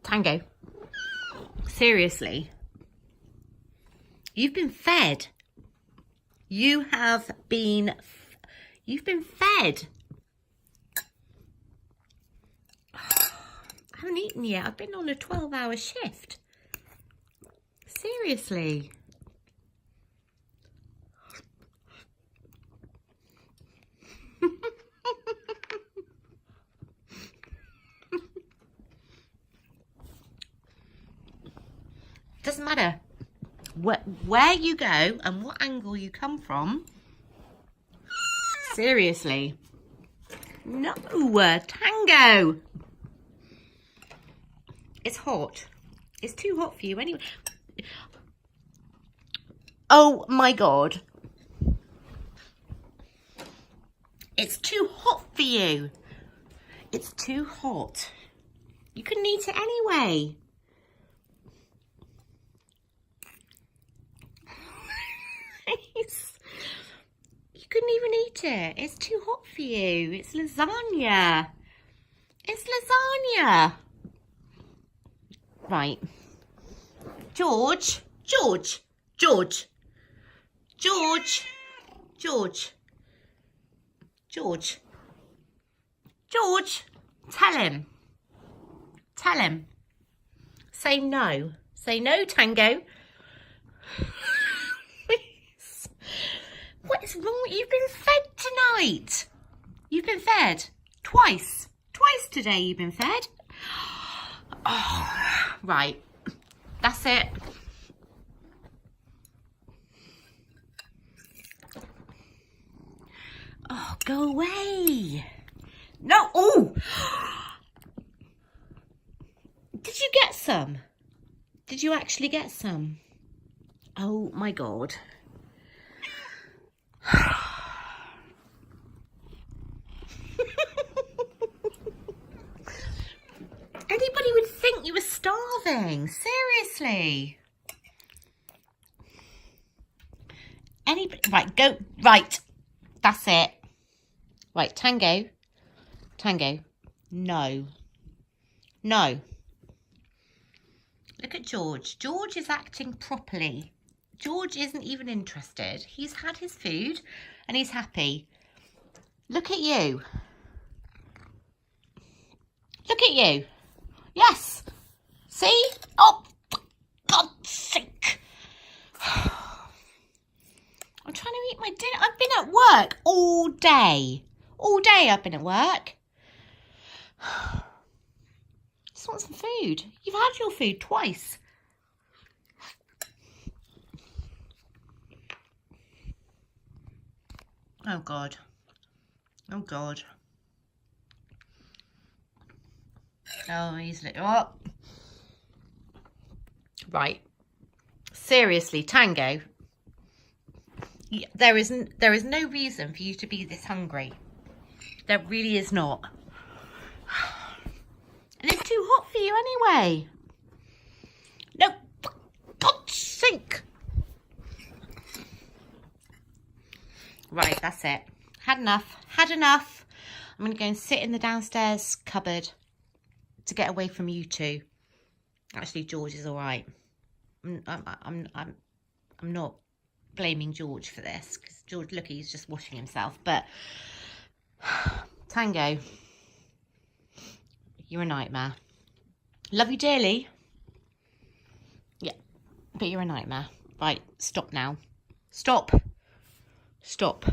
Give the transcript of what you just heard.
Tango. Seriously. You've been fed. You've been fed. I haven't eaten yet. I've been on a 12-hour shift. Seriously. Doesn't matter where you go and what angle you come from. Seriously. No, Tango. It's hot. It's too hot for you anyway. Oh my God. It's too hot for you. It's too hot. You couldn't eat it anyway. You couldn't even eat it. It's too hot for you. It's lasagna. It's lasagna. Right. George. Tell him. Tell him. Say no. Say no, Tango. What is wrong with you? You've been fed tonight. You've been fed twice. Twice today you've been fed. Oh, right. That's it. Oh, go away. No. Oh. Did you get some? Did you actually get some? Oh my God. Anybody would think you were starving. Seriously. Anybody? Right, go. Right. That's it. Right, Tango. Tango. No. No. Look at George. George is acting properly. George isn't even interested. He's had his food and he's happy. Look at you. Look at you. Yes. See? Oh, God's sake. I'm trying to eat my dinner. I've been at work all day. All day I've been at work. Just want some food. You've had your food twice. Oh God. Oh God. Oh, he's oh. Right. Seriously, Tango. There is no reason for you to be this hungry. There really is not. And it's too hot for you anyway. No, for God's sake. Right, that's it. Had enough. Had enough. I'm going to go and sit in the downstairs cupboard to get away from you two. Actually, George is all right. I'm not blaming George for this because George, look, he's just washing himself. But Tango, you're a nightmare. Love you dearly. Yeah, but you're a nightmare. Right, stop now. Stop. Stop.